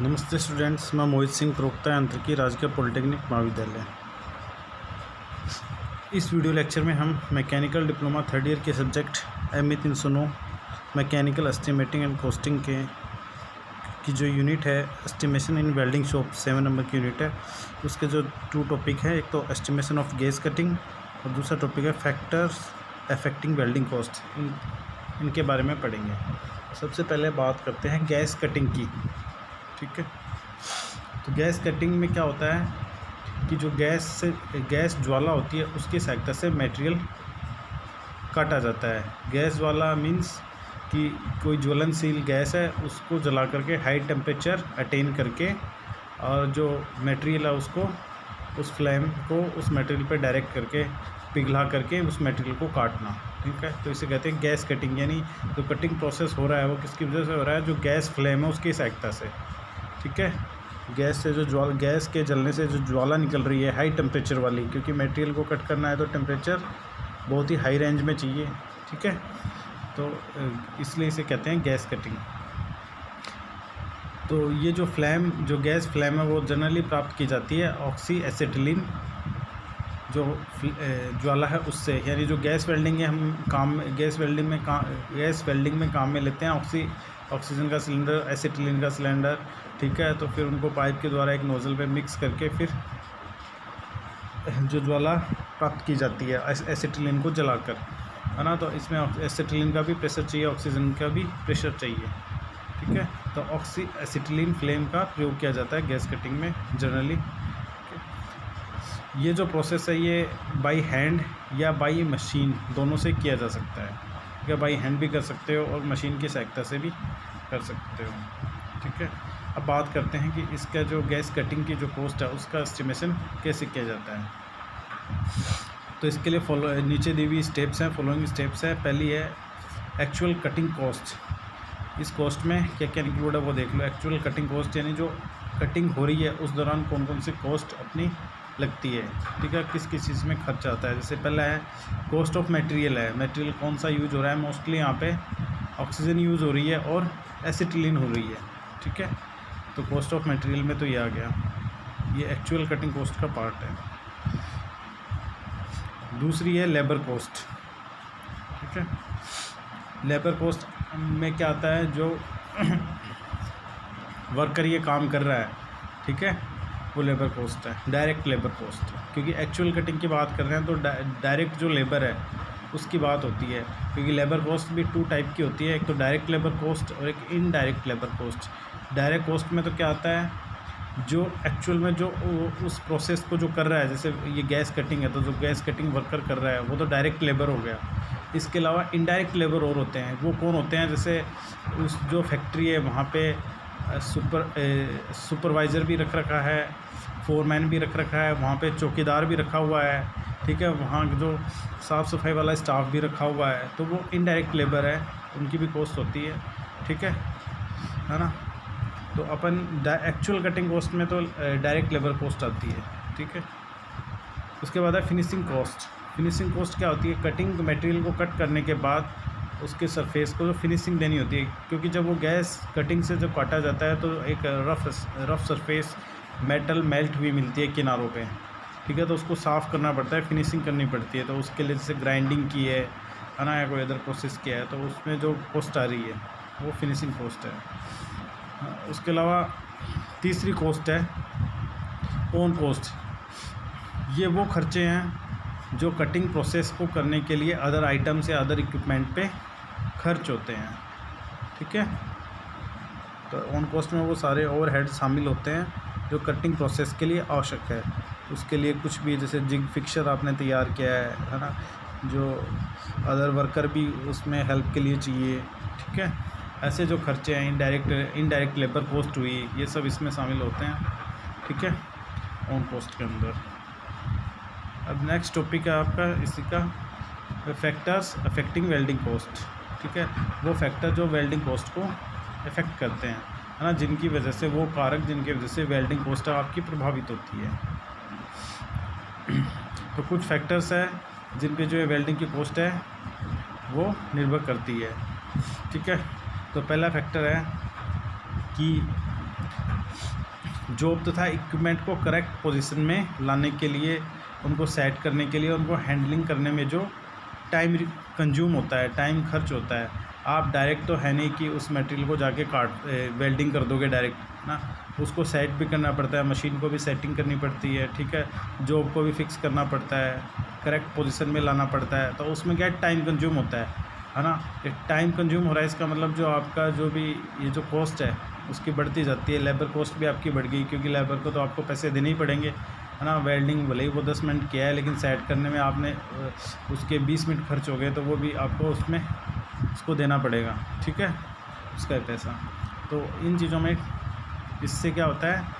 नमस्ते स्टूडेंट्स, मैं मोहित सिंह, प्रवक्ता यांत्रिकी, राजकीय पॉलिटेक्निक महाविद्यालय। इस वीडियो लेक्चर में हम मैकेनिकल डिप्लोमा थर्ड ईयर के subject MA 309 mechanical estimating and costing की जो यूनिट है एस्टिमेशन इन वेल्डिंग शॉप 7 नंबर की यूनिट है। उसके जो 2 टॉपिक है, एक तो एस्टिमेशन ऑफ गैस कटिंग और दूसरा टॉपिक है फैक्टर्स अफेक्टिंग वेल्डिंग कॉस्ट। इनके बारे में पढ़ेंगे। सबसे पहले बात करते हैं गैस कटिंग की। ठीक है, तो गैस कटिंग में क्या होता है कि जो गैस ज्वाला होती है उसकी सहायता से मटेरियल काटा जाता है। गैस ज्वाला मीन्स कि कोई ज्वलनशील गैस है, उसको जला करके हाई टेम्परेचर अटेन करके और जो मटेरियल है उसको उस फ्लेम को उस मटेरियल पे डायरेक्ट करके पिघला करके उस मटेरियल को काटना। ठीक है, तो इसे कहते हैं गैस कटिंग। यानी जो कटिंग प्रोसेस हो रहा है वो किसकी वजह से हो रहा है? जो गैस फ्लेम है उसकी सहायता से। ठीक है, गैस से जो गैस के जलने से जो ज्वाला निकल रही है हाई टेम्परेचर वाली, क्योंकि मटेरियल को कट करना है तो टेम्परेचर बहुत ही हाई रेंज में चाहिए। ठीक है, तो इसलिए इसे कहते हैं गैस कटिंग। तो ये जो गैस फ्लेम है वो जनरली प्राप्त की जाती है ऑक्सी एसिटिलीन जो ज्वाला है उससे। यानी जो गैस वेल्डिंग है, हम गैस वेल्डिंग में काम में लेते हैं ऑक्सीजन का सिलेंडर, एसिटिलीन का सिलेंडर। ठीक है, तो फिर उनको पाइप के द्वारा एक नोज़ल पे मिक्स करके फिर जो ज्वाला प्राप्त की जाती है एसिटिलीन को जलाकर, है ना। तो इसमें एसिटिलीन का भी प्रेशर चाहिए, ऑक्सीजन का भी प्रेशर चाहिए। ठीक है, तो ऑक्सी एसिटिलीन फ्लेम का प्रयोग किया जाता है गैस कटिंग में जनरली। ये जो प्रोसेस है ये बाई हैंड या बाई मशीन दोनों से किया जा सकता है। ठीक है, बाई हैंड भी कर सकते हो और मशीन की सहायता से भी कर सकते हो। ठीक है, अब बात करते हैं कि इसका जो गैस कटिंग की जो कॉस्ट है उसका एस्टिमेशन कैसे किया जाता है। तो इसके लिए नीचे दी हुई स्टेप्स हैं, फॉलोइंग स्टेप्स है। पहली है एक्चुअल कटिंग कॉस्ट। इस कॉस्ट में क्या क्या इंक्लूड है वो देख लो। एक्चुअल कटिंग कॉस्ट यानी जो कटिंग हो रही है उस दौरान कौन कौन सी कॉस्ट अपनी लगती है। ठीक है, किस किस चीज़ में खर्च आता है। जैसे पहला है कॉस्ट ऑफ मटेरियल है, मटेरियल कौन सा यूज हो रहा है। मोस्टली यहाँ पे ऑक्सीजन यूज़ हो रही है और एसिटिलीन हो रही है। ठीक है, तो कॉस्ट ऑफ मटेरियल में तो ये आ गया, ये एक्चुअल कटिंग कॉस्ट का पार्ट है। दूसरी है लेबर कॉस्ट। ठीक है, लेबर कॉस्ट में क्या आता है, जो वर्कर ये काम कर रहा है, ठीक है, वो लेबर कॉस्ट है, डायरेक्ट लेबर कॉस्ट। क्योंकि एक्चुअल कटिंग की बात कर रहे हैं तो डायरेक्ट जो लेबर है उसकी बात होती है। क्योंकि लेबर कॉस्ट भी 2 टाइप की होती है, एक तो डायरेक्ट लेबर कॉस्ट और एक indirect labour cost. Direct cost में तो क्या आता है, जो एक्चुअल में जो उस प्रोसेस को जो कर रहा है, जैसे ये गैस कटिंग है तो जो गैस कटिंग वर्कर कर रहा है वो तो डायरेक्ट लेबर हो गया। इसके अलावा इनडायरेक्ट लेबर और होते हैं। वो कौन होते हैं? जैसे उस जो फैक्ट्री है वहाँ पे सुपरवाइज़र भी रख रखा है, फोरमैन भी रख रखा है, वहाँ पे चौकीदार भी रखा हुआ है। ठीक है, वहाँ जो साफ़ सफाई वाला स्टाफ भी रखा हुआ है, तो वो इनडायरेक्ट लेबर है, उनकी भी कॉस्ट होती है। ठीक है ना। तो अपन एक्चुअल कटिंग कॉस्ट में तो डायरेक्ट लेबर कॉस्ट आती है। ठीक है, उसके बाद है फिनिशिंग कॉस्ट। फिनिशिंग कॉस्ट क्या होती है? कटिंग मटेरियल को कट करने के बाद उसके सरफेस को जो फिनिशिंग देनी होती है। क्योंकि जब वो गैस कटिंग से जब काटा जाता है तो एक रफ सरफेस मेटल मेल्ट हुई मिलती है किनारों पे। ठीक है, तो उसको साफ़ करना पड़ता है, फिनिशिंग करनी पड़ती है। तो उसके लिए जैसे ग्राइंडिंग की है ना, या कोई अदर प्रोसेस किया है, तो उसमें जो कॉस्ट आ रही है वो फिनिशिंग कॉस्ट है। उसके अलावा तीसरी कॉस्ट है ओन कॉस्ट। ये वो खर्चे हैं जो कटिंग प्रोसेस को करने के लिए अदर आइटम्स या अदर इक्विपमेंट पे खर्च होते हैं। ठीक है, तो ऑन कॉस्ट में वो सारे ओवरहेड शामिल होते हैं जो कटिंग प्रोसेस के लिए आवश्यक है। उसके लिए कुछ भी जैसे जिग फिक्सर आपने तैयार किया है ना, जो अदर वर्कर भी उसमें हेल्प के लिए चाहिए। ठीक है, ऐसे जो खर्चे हैं इनडायरेक्ट लेबर कॉस्ट हुई, ये सब इसमें शामिल होते हैं। ठीक है, ऑन कॉस्ट के अंदर। अब नेक्स्ट टॉपिक है आपका इसी का फैक्टर्स अफेक्टिंग वेल्डिंग कॉस्ट। ठीक है, वो फैक्टर जो वेल्डिंग कॉस्ट को अफेक्ट करते हैं, है ना, जिनकी वजह से वो कारक जिनकी वजह से वेल्डिंग कॉस्ट आपकी प्रभावित होती है। तो कुछ फैक्टर्स हैं जिन पे जो वेल्डिंग की कॉस्ट है वो निर्भर करती है। ठीक है, तो पहला फैक्टर है कि जॉब तथा इक्विपमेंट को करेक्ट पोजीशन में लाने के लिए, उनको सेट करने के लिए, उनको हैंडलिंग करने में जो टाइम कंज्यूम होता है, टाइम खर्च होता है। आप डायरेक्ट तो है नहीं कि उस मटेरियल को जाके वेल्डिंग कर दोगे डायरेक्ट ना, उसको सेट भी करना पड़ता है, मशीन को भी सेटिंग करनी पड़ती है, ठीक है, जॉब को भी फिक्स करना पड़ता है, करेक्ट पोजीशन में लाना पड़ता है। तो उसमें क्या टाइम कंज्यूम होता है ना। ये टाइम कंज्यूम हो रहा है, इसका मतलब जो आपका जो भी ये जो कॉस्ट है उसकी बढ़ती जाती है। लेबर कॉस्ट भी आपकी बढ़ गई, क्योंकि लेबर को तो आपको पैसे देने ही पड़ेंगे, है ना। वेल्डिंग भले ही वो 10 मिनट किया है, लेकिन सेट करने में आपने उसके 20 मिनट खर्च हो गए, तो वो भी आपको उसमें उसको देना पड़ेगा, ठीक है, उसका पैसा। तो इन चीज़ों में इससे क्या होता है,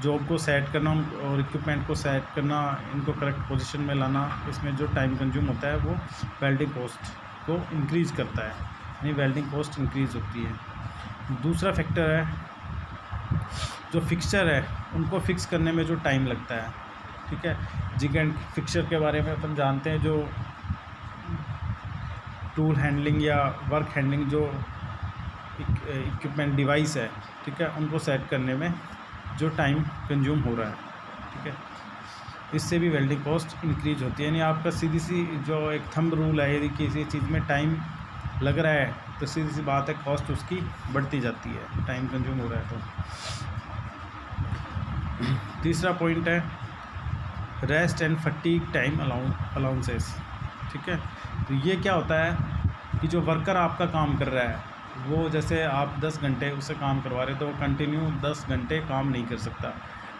जॉब को सेट करना और इक्विपमेंट को सेट करना, इनको करेक्ट पोजीशन में लाना, इसमें जो टाइम कंज्यूम होता है वो वेल्डिंग कॉस्ट को इंक्रीज़ करता है, यानी वेल्डिंग कॉस्ट इंक्रीज़ होती है। दूसरा फैक्टर है जो फिक्सचर है, उनको फिक्स करने में जो टाइम लगता है, ठीक है। जिग एंड फिक्सचर के बारे में अपन जानते हैं, जो टूल हैंडलिंग या वर्क हैंडलिंग जो इक्विपमेंट डिवाइस है, ठीक है, उनको सेट करने में जो टाइम कंज्यूम हो रहा है, ठीक है, इससे भी वेल्डिंग कॉस्ट इंक्रीज होती है। यानी आपका सीधी सी जो एक थंब रूल है, यदि किसी चीज़ में टाइम लग रहा है तो सीधी सी बात है, कॉस्ट उसकी बढ़ती जाती है, टाइम कंज्यूम हो रहा है तो। तीसरा पॉइंट है rest and fatigue time allowances, ठीक है। तो ये क्या होता है कि जो वर्कर आपका काम कर रहा है, वो जैसे आप 10 घंटे उससे काम करवा रहे हो, तो वो कंटिन्यू 10 घंटे काम नहीं कर सकता,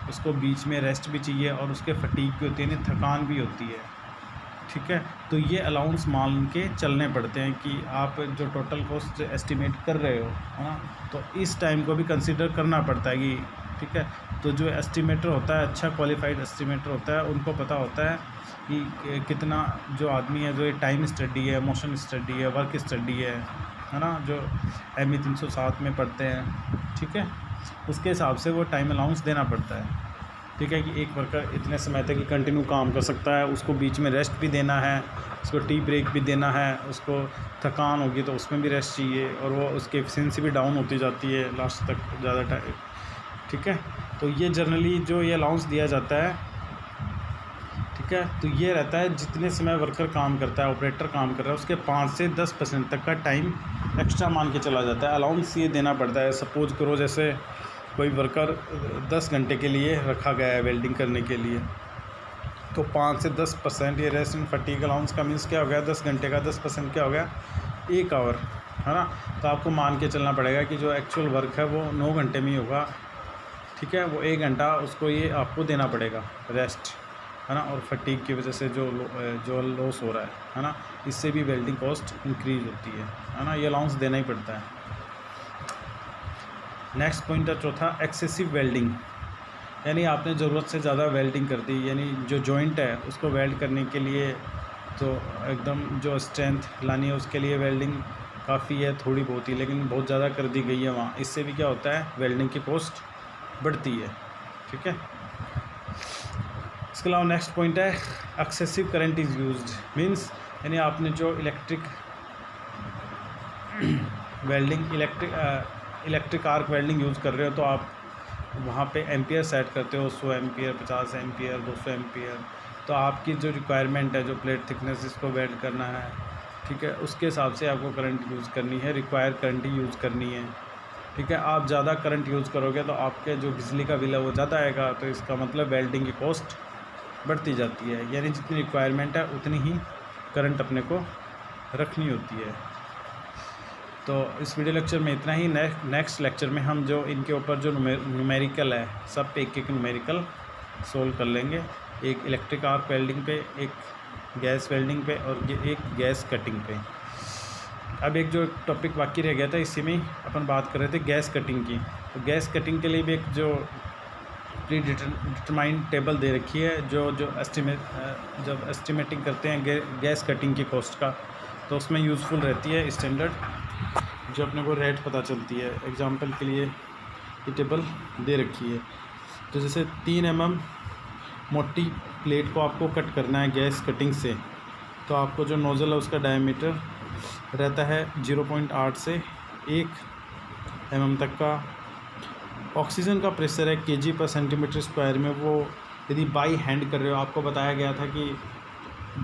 उसको बीच में रेस्ट भी चाहिए और उसके फटीग भी होती है, थकान भी होती है, ठीक है। तो ये अलाउंस मान के चलने पड़ते हैं कि आप जो टोटल कॉस्ट एस्टिमेट कर रहे हो, है ना, तो इस टाइम को भी कंसिडर करना पड़ता है कि, ठीक है। तो जो एस्टिमेटर होता है, अच्छा क्वालिफाइड एस्टिमेटर होता है, उनको पता होता है कि कितना जो आदमी है, जो ये टाइम स्टडी है, मोशन स्टडी है, वर्क स्टडी है ना, जो ME 307 में पढ़ते हैं, ठीक है, उसके हिसाब से वो टाइम अलाउंस देना पड़ता है, ठीक है, कि एक वर्कर इतने समय तक ही कंटिन्यू काम कर सकता है, उसको बीच में रेस्ट भी देना है, उसको टी ब्रेक भी देना है, उसको थकान होगी तो उसमें भी रेस्ट चाहिए, और वो उसकी एफिशिएंसी भी डाउन होती जाती है लास्ट तक ज़्यादा टाइम, ठीक है। तो ये जनरली जो ये अलाउंस दिया जाता है, ठीक है, तो ये रहता है जितने समय वर्कर काम करता है, ऑपरेटर काम कर रहा है, उसके 5 से 10% तक का टाइम एक्स्ट्रा मान के चला जाता है। अलाउंस ये देना पड़ता है। सपोज करो जैसे कोई वर्कर 10 घंटे के लिए रखा गया है वेल्डिंग करने के लिए, तो 5 से 10% ये रेस्ट एंड फटीग अलाउंस का मीन्स क्या हो गया, 10 घंटे का 10% क्या हो गया, 1 आवर, है ना। तो आपको मान के चलना पड़ेगा कि जो एक्चुअल वर्क है वो 9 घंटे में ही होगा, ठीक है, वो 1 घंटा उसको ये आपको देना पड़ेगा रेस्ट, है ना, और फटीग की वजह से जो लॉस हो रहा है ना, इससे भी वेल्डिंग कॉस्ट इंक्रीज होती है ना, ये अलाउंस देना ही पड़ता है। नेक्स्ट पॉइंट है चौथा, एक्सेसिव वेल्डिंग, यानी आपने ज़रूरत से ज़्यादा वेल्डिंग कर दी, यानी जो जॉइंट है उसको वेल्ड करने के लिए तो एकदम जो स्ट्रेंथ लानी है उसके लिए वेल्डिंग काफ़ी है, थोड़ी बहुत ही, लेकिन बहुत ज़्यादा कर दी गई है वहाँ, इससे भी क्या होता है, वेल्डिंग की कॉस्ट बढ़ती है, ठीक है। इसके अलावा नेक्स्ट पॉइंट है excessive current is used, means यानी आपने जो इलेक्ट्रिक आर्क वेल्डिंग यूज़ कर रहे हो, तो आप वहाँ पे एम्पियर सेट करते हो, 100 एम्पियर, 50 एम्पियर, 200 एम्पियर, तो आपकी जो रिक्वायरमेंट है, जो प्लेट थिकनेस इसको वेल्ड करना है, ठीक है, उसके हिसाब से आपको करंट यूज़ करनी है, रिक्वायर करंट ही यूज़ करनी है, ठीक है। आप ज़्यादा करंट यूज़ करोगे तो आपके जो बिजली का बिल है वो ज़्यादा आएगा, तो इसका मतलब वेल्डिंग की कॉस्ट बढ़ती जाती है, यानी जितनी रिक्वायरमेंट है उतनी ही करंट अपने को रखनी होती है। तो इस वीडियो लेक्चर में इतना ही। नेक्स्ट लेक्चर में हम जो इनके ऊपर जो न्यूमेरिकल है, सब पे एक न्यूमेरिकल सोल्व कर लेंगे, एक इलेक्ट्रिक आर्क वेल्डिंग पे, एक गैस वेल्डिंग पे और एक गैस कटिंग पे। अब एक जो टॉपिक बाकी रह गया था, इसी में अपन बात कर रहे थे गैस कटिंग की। तो गैस कटिंग के लिए भी एक जो प्री डिटरमाइंड टेबल दे रखी है, जब एस्टिमेटिंग करते हैं गैस कटिंग की कॉस्ट का, तो उसमें यूज़फुल रहती है स्टैंडर्ड, जो अपने को रेट पता चलती है। एग्जांपल के लिए ये टेबल दे रखी है। तो जैसे 3 mm मोटी प्लेट को आपको कट करना है गैस कटिंग से, तो आपको जो नोज़ल है उसका डायमीटर रहता है 0.8 से 1 mm तक का, ऑक्सीजन का प्रेशर है केजी पर सेंटीमीटर स्क्वायर में, वो यदि बाई हैंड कर रहे हो, आपको बताया गया था कि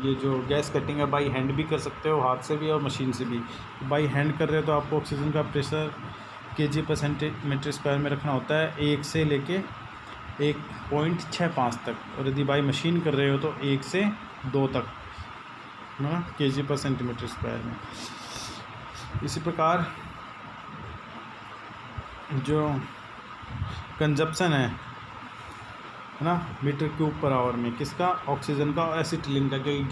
ये जो गैस कटिंग है बाई हैंड भी कर सकते हो, हाथ से भी और मशीन से भी। बाई हैंड कर रहे हो तो आपको ऑक्सीजन का प्रेशर केजी पर सेंटीमीटर स्क्वायर में रखना होता है 1 से लेके 1.65 तक, और यदि बाई मशीन कर रहे हो तो 1 से 2 तक ना केजी पर सेंटीमीटर स्क्वायर में। इसी प्रकार जो कंजप्शन है ना मीटर क्यूब पर आवर में, किसका, ऑक्सीजन का और एसिटिलीन का, क्योंकि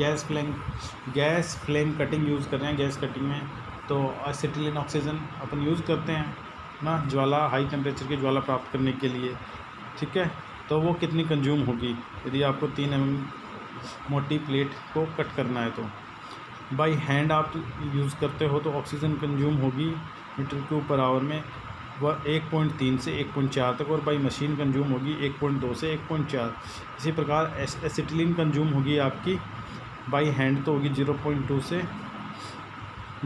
गैस फ्लेम कटिंग यूज़ कर रहे हैं गैस कटिंग में, तो एसिटिलीन ऑक्सीजन अपन यूज़ करते हैं ना ज्वाला, हाई टेम्परेचर की ज्वाला प्राप्त करने के लिए। ठीक है, तो वो कितनी कंज्यूम होगी यदि आपको 3 mm मोटी प्लेट को कट करना है। तो बाई हैंड आप यूज़ करते हो तो ऑक्सीजन कंज्यूम होगी मीटर क्यूब पर आवर में वह 1.3 से 1.4 तक, और बाई मशीन कंज्यूम होगी 1.2 से 1.4। इसी प्रकार एसिटिलीन कंज्यूम होगी आपकी बाई हैंड तो होगी 0.2 से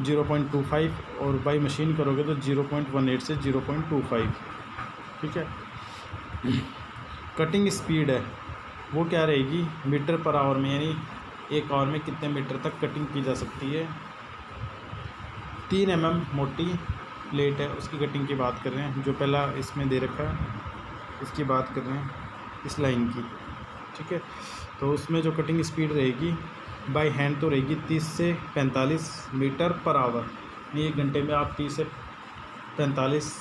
0.25, और बाई मशीन करोगे तो 0.18 से 0.25। ठीक है, कटिंग स्पीड है वो क्या रहेगी मीटर पर आवर में, यानी 1 आवर में कितने मीटर तक कटिंग की जा सकती है। 3 mm मोटी प्लेट है उसकी कटिंग की बात कर रहे हैं, जो पहला इसमें दे रखा है इसकी बात कर रहे हैं इस लाइन की। ठीक है, तो उसमें जो कटिंग स्पीड रहेगी बाय हैंड तो रहेगी 30 से 45 मीटर पर आवर, 1 घंटे में आप 30 से 45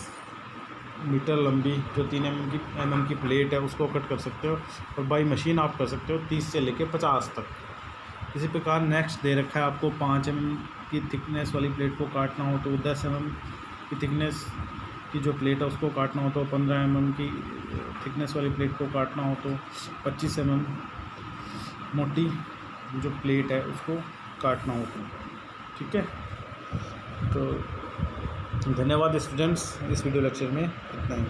मीटर लंबी जो 3 mm की प्लेट है उसको कट कर सकते हो, और बाई मशीन आप कर सकते हो 30 से लेकर 50 तक। इसी प्रकार नेक्स्ट दे रखा है आपको 5 mm की थिकनेस वाली प्लेट को काटना हो तो 10 mm की थिकनेस की जो प्लेट है उसको काटना हो तो 15 mm की थिकनेस वाली प्लेट को काटना हो तो 25 mm मोटी जो प्लेट है उसको काटना हो तो। ठीक है, तो धन्यवाद स्टूडेंट्स, इस वीडियो लेक्चर में इतना ही।